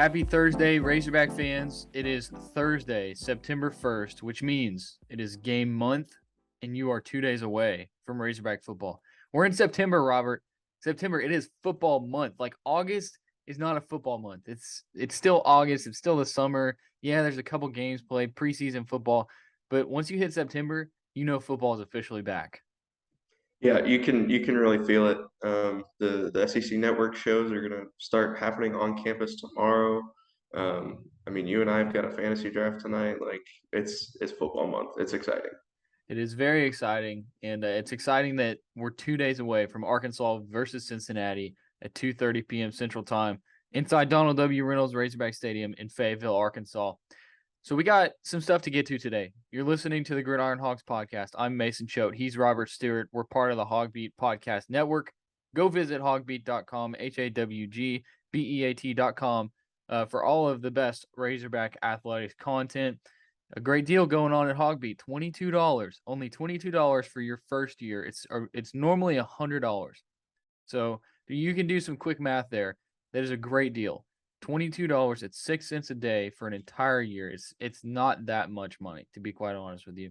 Happy Thursday, Razorback fans. It is Thursday, September 1st, which means it is game month, and you are 2 days away from Razorback football. We're in September, Robert. September, it is football month. Like, August is not a football month. It's still August. It's still the summer. Yeah, there's a couple games played, preseason football. But once you hit September, you know football is officially back. Yeah, you can really feel it. The SEC network shows are gonna start happening on campus tomorrow. I mean, you and I have got a fantasy draft tonight. Like it's football month. It's exciting. It is very exciting, and it's exciting that we're 2 days away from Arkansas versus Cincinnati at 2:30 p.m. Central Time inside Donald W. Reynolds Razorback Stadium in Fayetteville, Arkansas. So we got some stuff to get to today. You're listening to the Gridiron Hogs podcast. I'm Mason Choate. He's Robert Stewart. We're part of the HawgBeat podcast network. Go visit HawgBeat.com, HawgBeat.com, for all of the best Razorback athletics content. A great deal going on at HawgBeat. $22, only $22 for your first year. It's normally $100. So you can do some quick math there. That is a great deal. $22 at 6 cents a day for an entire year. It's not that much money, to be quite honest with you.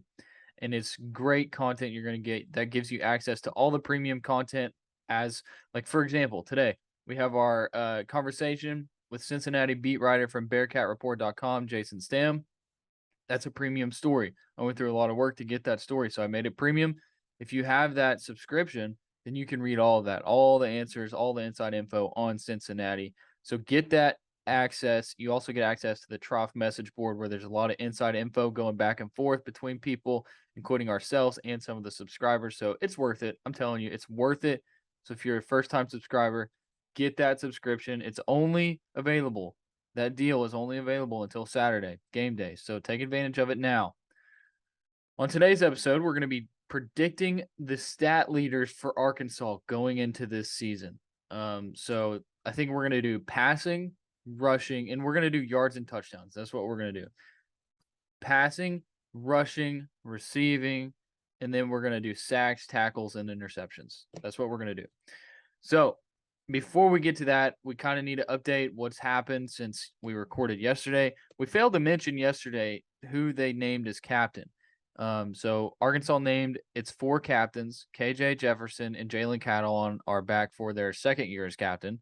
And it's great content you're going to get that gives you access to all the premium content. As, like, for example, today we have our conversation with Cincinnati beat writer from BearcatReport.com, Jason Stam. That's a premium story. I went through a lot of work to get that story, so I made it premium. If you have that subscription, then you can read all of that, all the answers, all the inside info on Cincinnati. So get that access. You also get access to the Trough message board where there's a lot of inside info going back and forth between people, including ourselves and some of the subscribers. So it's worth it. I'm telling you, it's worth it. So if you're a first-time subscriber, get that subscription. It's only available. That deal is only available until Saturday, game day. So take advantage of it now. On today's episode, we're going to be predicting the stat leaders for Arkansas going into this season. So I think we're going to do passing, rushing, and we're going to do yards and touchdowns. That's what we're going to do. Passing, rushing, receiving, and then we're going to do sacks, tackles, and interceptions. That's what we're going to do. So before we get to that, we kind of need to update what's happened since we recorded yesterday. We failed to mention yesterday who they named as captain. So Arkansas named its 4 captains. KJ Jefferson and Jalen Catalan are back for their second year as captain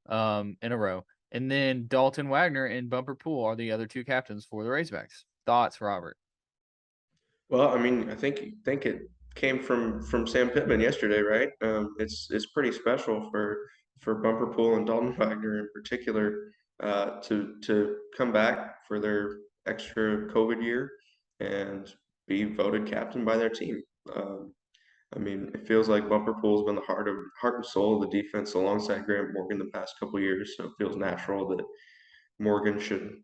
in a row. And then Dalton Wagner and Bumper Pool are the other 2 captains for the Razorbacks. Thoughts, Robert? Well, I mean, I think it came from Sam Pittman yesterday, right? It's pretty special for Bumper Pool and Dalton Wagner in particular to come back for their extra COVID year and be voted captain by their team. Um, I mean, it feels like Bumper Pool's been the heart and soul of the defense alongside Grant Morgan the past couple years, so it feels natural that Morgan should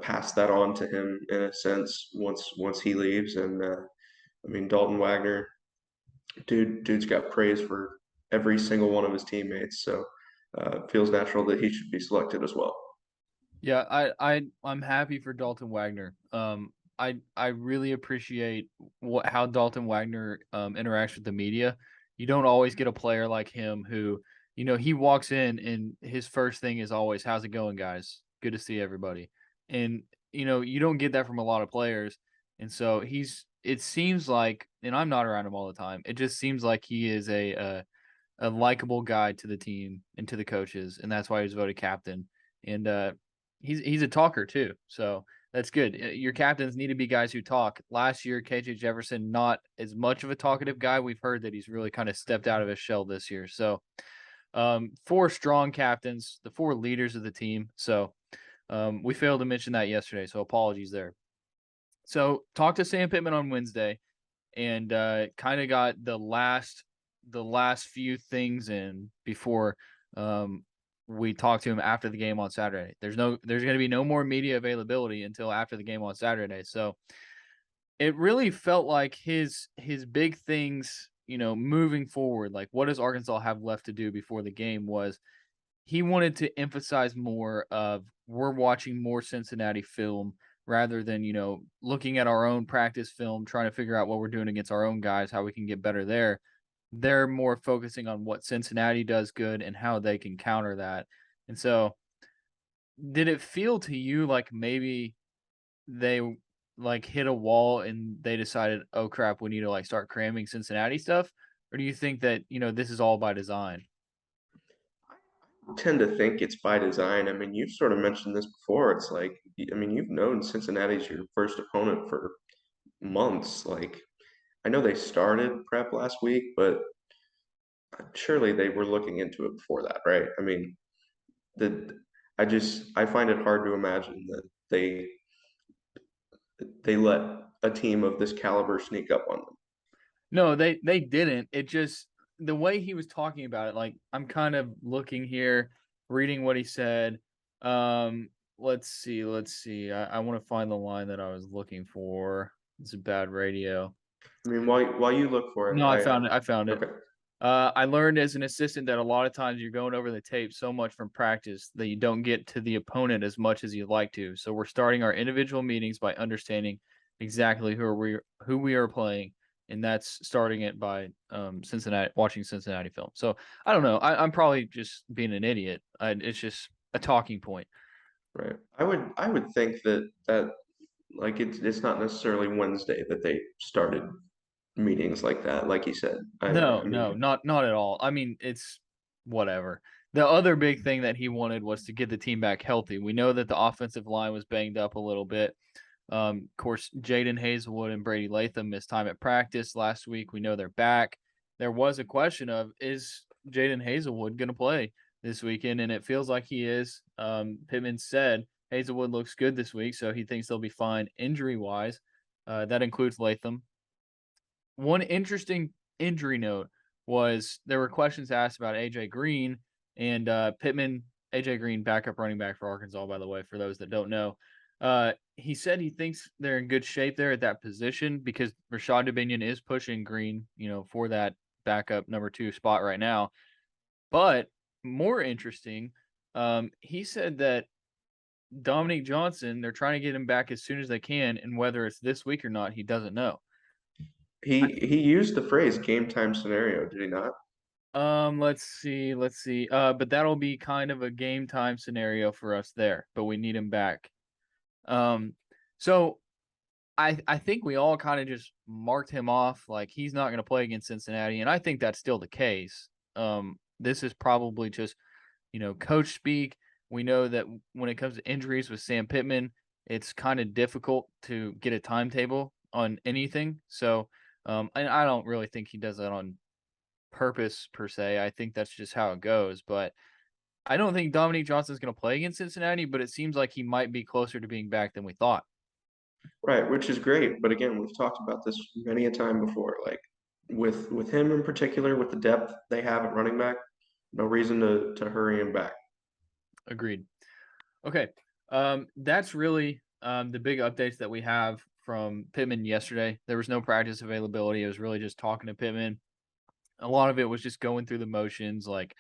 pass that on to him in a sense once he leaves. And I mean, Dalton Wagner, dude's got praise for every single one of his teammates, so it feels natural that he should be selected as well. Yeah, I'm happy for Dalton Wagner. I really appreciate how Dalton Wagner interacts with the media. You don't always get a player like him who, he walks in and his first thing is always, "How's it going, guys? Good to see everybody." And you don't get that from a lot of players. And so it seems like, and I'm not around him all the time. It just seems like he is a likable guy to the team and to the coaches, and that's why he was voted captain. And he's a talker too, so that's good. Your captains need to be guys who talk. Last year, KJ Jefferson, not as much of a talkative guy. We've heard that he's really kind of stepped out of his shell this year. So 4 strong captains, the 4 leaders of the team. So we failed to mention that yesterday, so apologies there. So talked to Sam Pittman on Wednesday and kind of got the last few things in before we talked to him after the game on Saturday. There's going to be no more media availability until after the game on Saturday. So it really felt like his big things, moving forward, like what does Arkansas have left to do before the game, was he wanted to emphasize more of we're watching more Cincinnati film rather than, looking at our own practice film, trying to figure out what we're doing against our own guys, how we can get better there. They're more focusing on what Cincinnati does good and how they can counter that. And so did it feel to you like maybe they like hit a wall and they decided, oh crap, we need to like start cramming Cincinnati stuff? Or do you think that, this is all by design? I tend to think it's by design. I mean, you've sort of mentioned this before. It's like, I mean, you've known Cincinnati's your first opponent for months. Like, I know they started prep last week, but surely they were looking into it before that, right? I mean, the I find it hard to imagine that they let a team of this caliber sneak up on them. No, they didn't. It just the way he was talking about it, like I'm kind of looking here, reading what he said. Um, let's see. I want to find the line that I was looking for. It's a bad radio. I mean, while you look for it, No, I found it. I found it. okay, I learned as an assistant that a lot of times you're going over the tape so much from practice that you don't get to the opponent as much as you'd like to. So we're starting our individual meetings by understanding exactly who we are playing, and that's starting it by Cincinnati watching Cincinnati film. So I don't know. I'm probably just being an idiot. It's just a talking point. right. I would think that like it's not necessarily Wednesday that they started meetings like that, like you said. No, I no, mean, not at all. I mean, it's whatever. The other big thing that he wanted was to get the team back healthy. We know that the offensive line was banged up a little bit. Of course, Jaden Hazelwood and Brady Latham missed time at practice last week. We know they're back. There was a question of, is Jaden Hazelwood going to play this weekend? And it feels like he is. Pittman said Hazelwood looks good this week, so he thinks they'll be fine injury wise. That includes Latham. One interesting injury note was there were questions asked about AJ Green and Pittman. AJ Green, backup running back for Arkansas, by the way, for those that don't know. He said he thinks they're in good shape there at that position because Rashad Dominion is pushing Green, for that backup number 2 spot right now. But more interesting, he said that Dominique Johnson, they're trying to get him back as soon as they can, and whether it's this week or not, he doesn't know. he used the phrase game time scenario, did he not? Let's see. But that'll be kind of a game time scenario for us there, but we need him back. Um, so I think we all kind of just marked him off like he's not going to play against Cincinnati, and I think that's still the case. This is probably just, coach speak. We know that when it comes to injuries with Sam Pittman, it's kind of difficult to get a timetable on anything. So, and I don't really think he does that on purpose per se. I think that's just how it goes. But I don't think Dominique Johnson's going to play against Cincinnati, but it seems like he might be closer to being back than we thought. Right, which is great. But again, we've talked about this many a time before. Like with him in particular, with the depth they have at running back, no reason to hurry him back. Agreed. Okay. That's really the big updates that we have from Pittman yesterday. There was no practice availability. It was really just talking to Pittman. A lot of it was just going through the motions, like,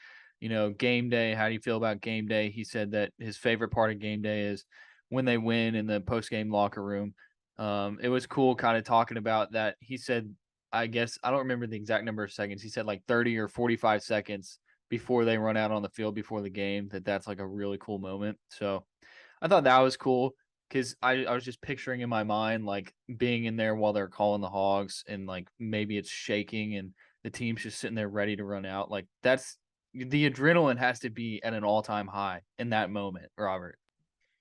game day. How do you feel about game day? He said that his favorite part of game day is when they win in the post game locker room. It was cool kind of talking about that. He said, I guess, I don't remember the exact number of seconds. He said like 30 or 45 seconds before they run out on the field before the game, that's like a really cool moment. So I thought that was cool because I was just picturing in my mind like being in there while they're calling the hogs and like maybe it's shaking and the team's just sitting there ready to run out. Like that's the adrenaline has to be at an all-time high in that moment, Robert.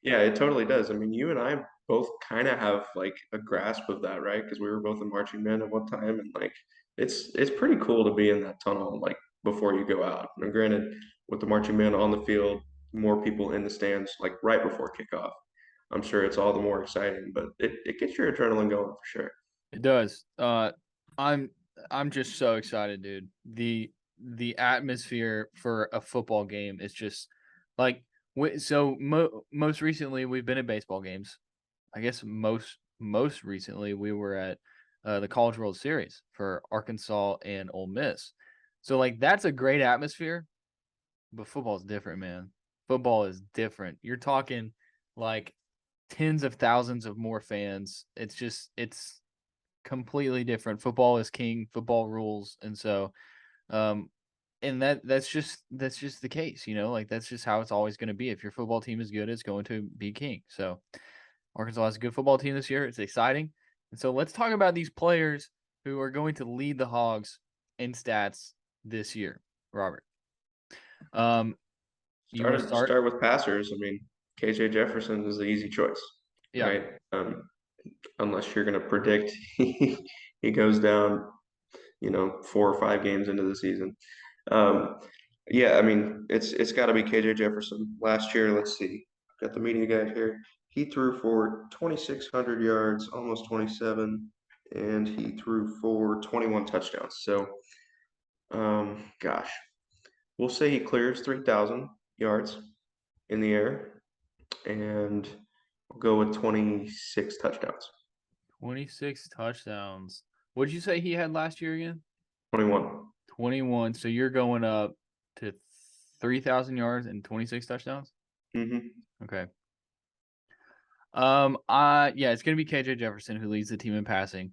Yeah, it totally does. I mean, you and I both kind of have like a grasp of that, right? Because we were both in marching band at one time, and like it's pretty cool to be in that tunnel like before you go out. And granted, with the marching band on the field, more people in the stands like right before kickoff. I'm sure it's all the more exciting, but it gets your adrenaline going for sure. It does. I'm I'm just so excited, dude. The atmosphere for a football game is just like most recently we've been at baseball games. I guess most recently we were at the College World Series for Arkansas and Ole Miss. So like that's a great atmosphere, but football is different, man. Football is different. You're talking like tens of thousands of more fans. It's completely different. Football is king. Football rules, and so um, And that's just the case, like that's just how it's always going to be. If your football team is good, it's going to be king. So Arkansas has a good football team this year. It's exciting. And so let's talk about these players who are going to lead the Hogs in stats this year. Robert, you want to start? Start with passers. I mean, KJ Jefferson is the easy choice, Yeah. right? Unless you're going to predict he goes down, 4 or 5 games into the season. Um, yeah, I mean, it's got to be KJ Jefferson. Last year, let's see, got the media guide here. He threw for 2,600 yards, almost 27, and he threw for 21 touchdowns. So, gosh, we'll say he clears 3,000 yards in the air, and we'll go with 26 touchdowns. 26 touchdowns. What did you say he had last year again? 21. 21. So you're going up to 3,000 yards and 26 touchdowns? Mm-hmm. Okay. Yeah, it's gonna be KJ Jefferson who leads the team in passing.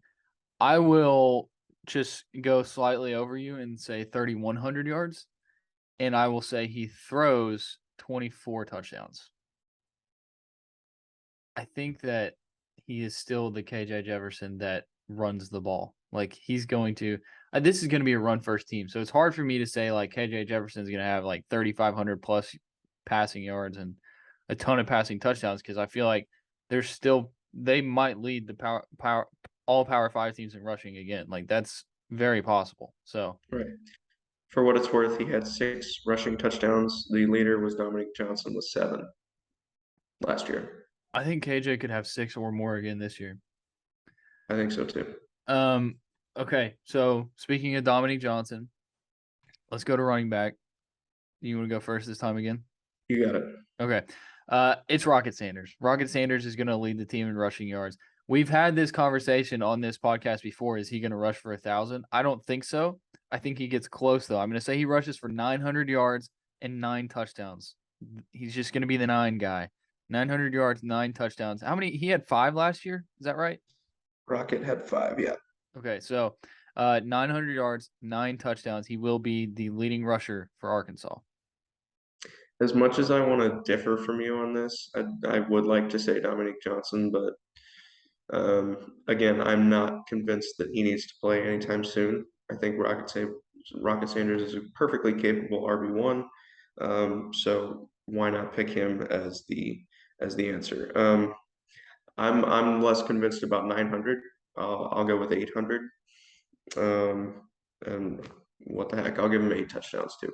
I will just go slightly over you and say 3,100 yards, and I will say he throws 24 touchdowns. I think that he is still the KJ Jefferson that runs the ball. Like he's going to. This is going to be a run first team, so it's hard for me to say like KJ Jefferson is going to have like 3,500 plus passing yards and a ton of passing touchdowns because I feel like they might lead the all Power 5 teams in rushing again. Like that's very possible. So Right. For what it's worth, he had 6 rushing touchdowns. The leader was Dominic Johnson with 7 last year. I think KJ could have 6 or more again this year. I think so too. Okay, so speaking of Dominic Johnson, let's go to running back. You want to go first this time again? You got it. Okay. It's Rocket Sanders. Rocket Sanders is going to lead the team in rushing yards. We've had this conversation on this podcast before. Is he going to rush for 1,000? I don't think so. I think he gets close, though. I'm going to say he rushes for 900 yards and 9 touchdowns. He's just going to be the 9 guy. 900 yards, 9 touchdowns. How many? He had 5 last year. Is that right? Rocket had 5, yeah. Okay, so 900 yards, 9 touchdowns. He will be the leading rusher for Arkansas. As much as I want to differ from you on this, I would like to say Dominic Johnson, but again, I'm not convinced that he needs to play anytime soon. I think Rocket Sanders is a perfectly capable RB1, so why not pick him as the answer? I'm less convinced about 900. I'll go with 800. And what the heck? I'll give him 8 touchdowns too.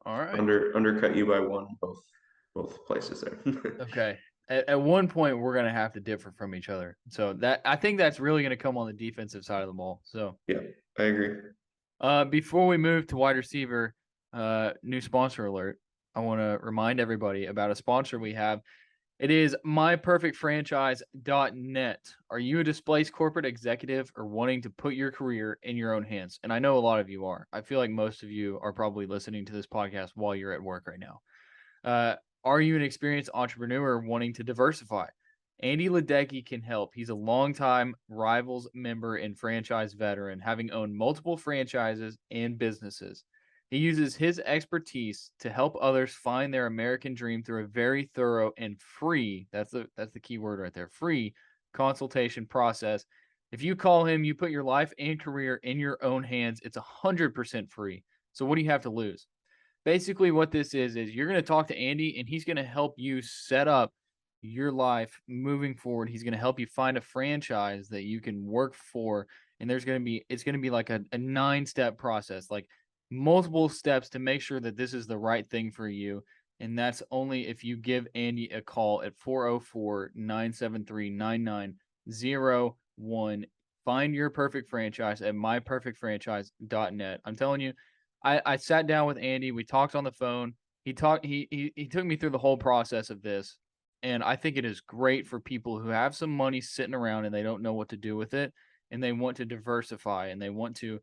All right. Undercut you by 1 both places there. Okay. At one point, we're gonna have to differ from each other. So that I think that's really gonna come on the defensive side of the ball. So Yeah, I agree. before we move to wide receiver, new sponsor alert. I want to remind everybody about a sponsor we have. It is myperfectfranchise.net. Are you a displaced corporate executive or wanting to put your career in your own hands? And I know a lot of you are. I feel like most of you are probably listening to this podcast while you're at work right now. Are you an experienced entrepreneur wanting to diversify? Andy Luedecke can help. He's a longtime Rivals member and franchise veteran, having owned multiple franchises and businesses. He uses his expertise to help others find their American dream through a very thorough and free, that's the key word right there, free consultation process. If you call him, you put your life and career in your own hands. It's 100% free. So what do you have to lose? Basically what this is you're going to talk to Andy and he's going to help you set up your life moving forward. He's going to help you find a franchise that you can work for. And it's going to be like a 9-step process, like multiple steps to make sure that this is the right thing for you. And that's only if you give Andy a call at 404-973-9901. Find your perfect franchise at myperfectfranchise.net. I'm telling you, I sat down with Andy. We talked on the phone. He took me through the whole process of this, and I think it is great for people who have some money sitting around and they don't know what to do with it, and they want to diversify and they want to,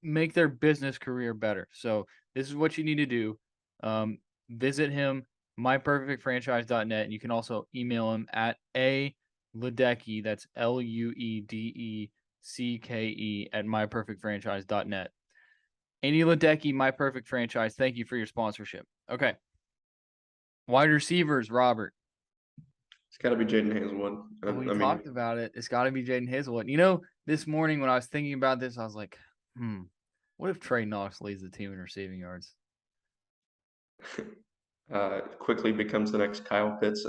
make their business career better. So this is what you need to do. Visit him, myperfectfranchise.net, and you can also email him at Luedecke, that's Luedecke at myperfectfranchise.net. Andy Luedecke, My Perfect Franchise. Thank you for your sponsorship. Okay. Wide receivers, Robert. It's got to be Jaden Hazelwood. We I mean, talked about it. It's got to be Jaden Hazelwood. This morning when I was thinking about this, I was like, what if Trey Knox leads the team in receiving yards? quickly becomes the next Kyle Pitts.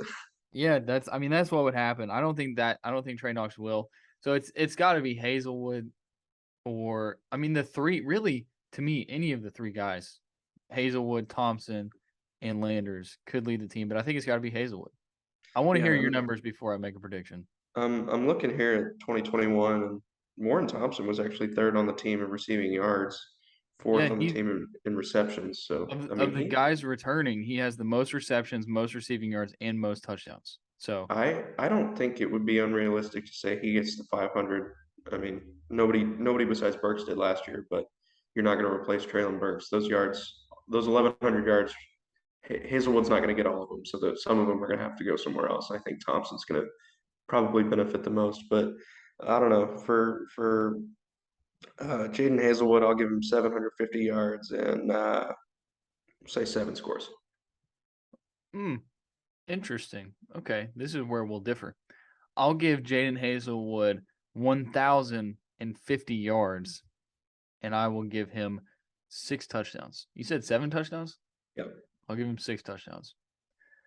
Yeah, that's what would happen. I don't think Trey Knox will. So it's got to be Hazelwood or the three really to me any of the three guys, Hazelwood, Thompson, and Landers could lead the team, but I think it's got to be Hazelwood. I want to hear Yeah, your numbers before I make a prediction. I'm looking here at 2021, and Warren Thompson was actually third on the team in receiving yards, Yeah, fourth on the he's team in receptions. So, I mean, of the guys returning, he has the most receptions, most receiving yards, and most touchdowns. So I don't think it would be unrealistic to say he gets the 500. I mean, nobody besides Burks did last year, but you're not going to replace Traylon Burks. Those yards, those 1,100 yards, Hazelwood's not going to get all of them. So that some of them are going to have to go somewhere else. I think Thompson's going to probably benefit the most, but I don't know. For Jaden Hazelwood, I'll give him 750 yards and say 7 scores. Interesting. Okay, this is where we'll differ. I'll give Jaden Hazelwood 1,050 yards, and I will give him 6 touchdowns. You said 7 touchdowns? Yep. I'll give him 6 touchdowns.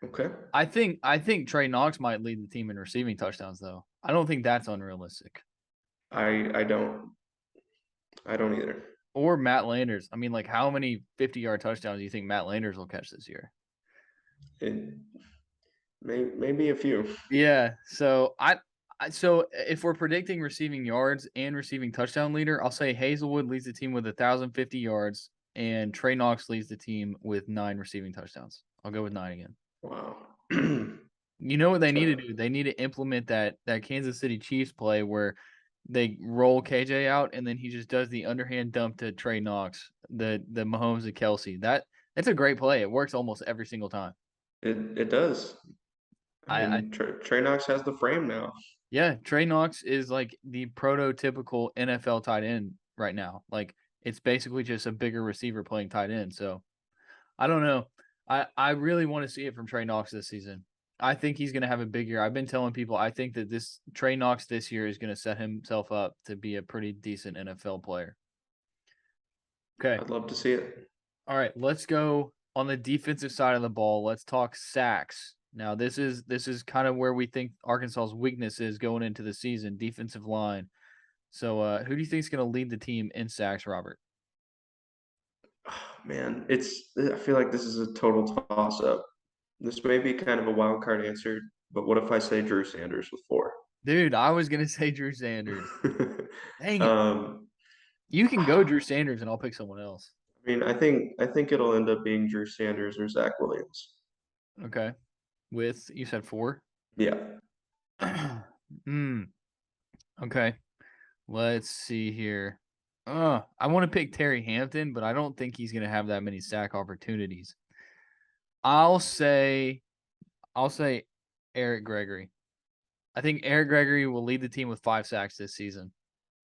Okay. I think Trey Knox might lead the team in receiving touchdowns, though. I don't think that's unrealistic. I don't either. Or Matt Landers. How many 50-yard touchdowns do you think Matt Landers will catch this year? It maybe a few. Yeah. So so if we're predicting receiving yards and receiving touchdown leader, I'll say Hazelwood leads the team with 1,050 yards, and Trey Knox leads the team with 9 receiving touchdowns. I'll go with 9 again. Wow. You know what they need to do? They need to implement that Kansas City Chiefs play where they roll KJ out and then he just does the underhand dump to Trey Knox, the Mahomes and Kelsey. That's a great play. It works almost every single time. It does. I I mean, Trey Knox has the frame now. Yeah, Trey Knox is like the prototypical NFL tight end right now. Like it's basically just a bigger receiver playing tight end. So I don't know. I really want to see it from Trey Knox this season. I think he's going to have a big year. I've been telling people I think that this Trey Knox this year is going to set himself up to be a pretty decent NFL player. Okay. I'd love to see it. All right, let's go on the defensive side of the ball. Let's talk sacks. Now, this is kind of where we think Arkansas's weakness is going into the season, defensive line. So, who do you think is going to lead the team in sacks, Robert? Oh, man, I feel like this is a total toss up. This may be kind of a wild card answer, but what if I say Drew Sanders with 4? Dude, I was going to say Drew Sanders. Dang it. Um, You can go Drew Sanders and I'll pick someone else. I mean, I think it'll end up being Drew Sanders or Zach Williams. Okay. With, you said 4? Yeah. Okay. Let's see here. I want to pick Terry Hampton, but I don't think he's going to have that many sack opportunities. I'll say Eric Gregory. I think Eric Gregory will lead the team with 5 sacks this season.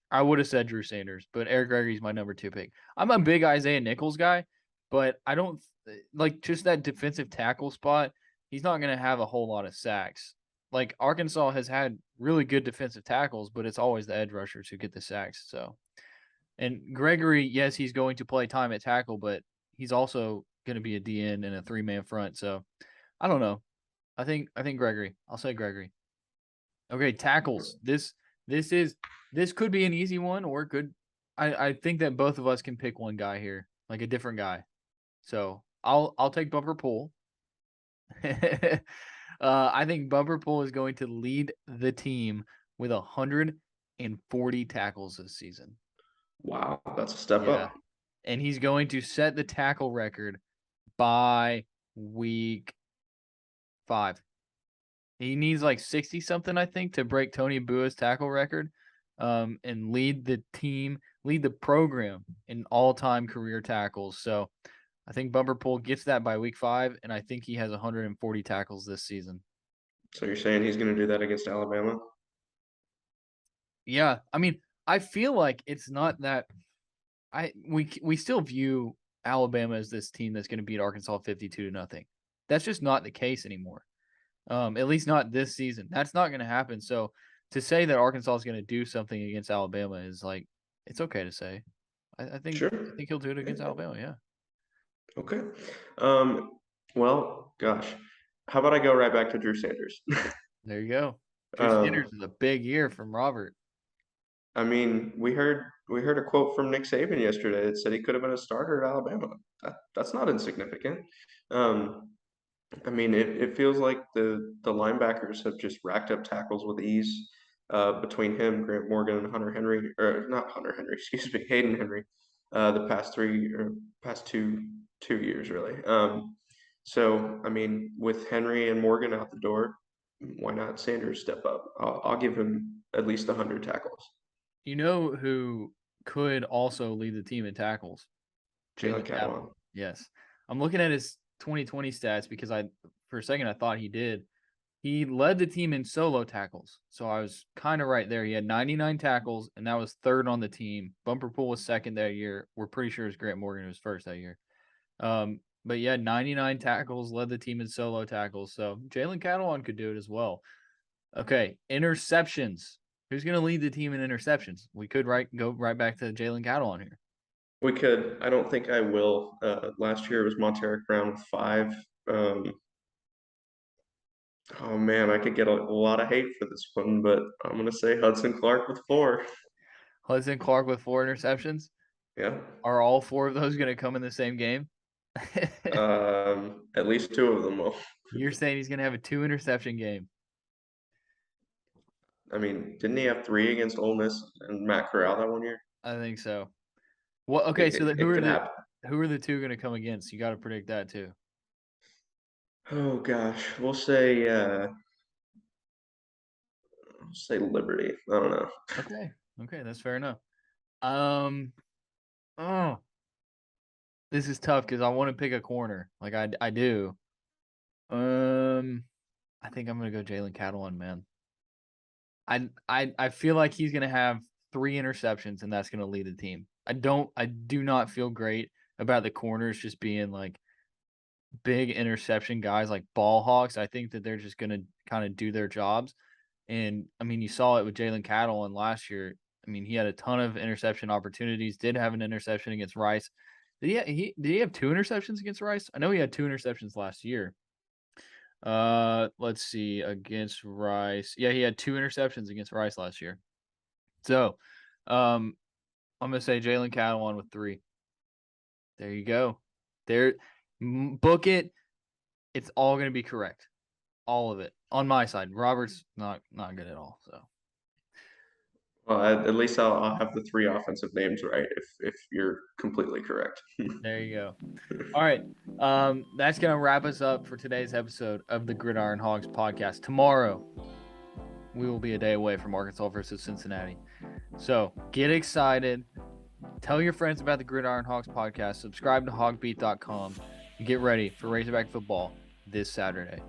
I would have said Drew Sanders, but Eric Gregory's my number 2 pick. I'm a big Isaiah Nichols guy, but I don't like just that defensive tackle spot. He's not going to have a whole lot of sacks. Like Arkansas has had really good defensive tackles, but it's always the edge rushers who get the sacks. So, and Gregory, yes, he's going to play time at tackle, but he's also going to be a DN and a 3-man front. So, I don't know. I think Gregory. I'll say Gregory. Okay, tackles. This could be an easy one, or it could. I think that both of us can pick one guy here, like a different guy. So I'll take Bumper Pool. I think Bumper Pool is going to lead the team with 140 tackles this season. Wow, that's a step up. And he's going to set the tackle record by week 5. He needs like 60 something, I think, to break Tony Bua's tackle record, and lead the team, lead the program in all-time career tackles. So I think Bumper Pool gets that by week 5, and I think he has 140 tackles this season. So you're saying he's going to do that against Alabama? Yeah, I mean, I feel like it's not that. we still view Alabama as this team that's going to beat Arkansas 52-0. That's just not the case anymore. At least not this season. That's not going to happen. So to say that Arkansas is going to do something against Alabama is like, it's okay to say. I think Sure. he'll do it against Yeah. Alabama. Yeah. Okay. Well, gosh, how about I go right back to Drew Sanders? There you go. Drew Sanders Um, is a big year from Robert. I mean, we heard a quote from Nick Saban yesterday that said he could have been a starter at Alabama. That's not insignificant. Um, I mean, it feels like the linebackers have just racked up tackles with ease between him, Grant Morgan, and Hunter Henry, or not Hunter Henry, excuse me, Hayden Henry, the past two years really. So I mean, with Henry and Morgan out the door, why not Sanders step up? I'll give him at least 100 tackles. You know who could also lead the team in tackles? Jalen Jalen Catalan. Catalan. Yes. I'm looking at his 2020 stats because for a second I thought he did. He led the team in solo tackles. So I was kind of right there. He had 99 tackles, and that was third on the team. Bumper Pool was second that year. We're pretty sure it was Grant Morgan who was first that year. But yeah, 99 tackles, led the team in solo tackles. So Jalen Catalan could do it as well. Okay, interceptions. Who's going to lead the team in interceptions? We could go right back to Jalen Catalan here. We could. I don't think I will. Last year it was Monteric Brown with 5. Um, oh man, I could get a lot of hate for this one, but I'm gonna say Hudson Clark with 4. Hudson Clark with 4 interceptions. Yeah. Are all 4 of those going to come in the same game? At least 2 of them will. You're saying he's going to have a 2 interception game. I mean, didn't he have 3 against Ole Miss and Matt Corral that one year? I think so. Well, okay, It, so it, it could happen. who are the 2 going to come against? You got to predict that too. Oh gosh, we'll say Liberty. I don't know. Okay, that's fair enough. Oh, this is tough because I want to pick a corner, like I do. I think I'm gonna go Jalen Catalan, man. I feel like he's gonna have 3 interceptions and that's gonna lead the team. I do not feel great about the corners just being like big interception guys like ball hawks. I think that they're just gonna kind of do their jobs. And I mean, you saw it with Jalen Catalan last year. I mean, he had a ton of interception opportunities. Did have an interception against Rice. Did he have 2 interceptions against Rice? I know he had 2 interceptions last year. Let's see, against Rice. Yeah, he had 2 interceptions against Rice last year. So, I'm gonna say Jalen Catalan with 3. There you go. Book it. It's all gonna be correct. All of it on my side. Robert's not good at all. So. Well, at least I'll have the 3 offensive names right if you're completely correct. There you go. All right. That's going to wrap us up for today's episode of the Gridiron Hogs podcast. Tomorrow, we will be a day away from Arkansas versus Cincinnati. So get excited. Tell your friends about the Gridiron Hogs podcast. Subscribe to HawgBeat.com and get ready for Razorback football this Saturday.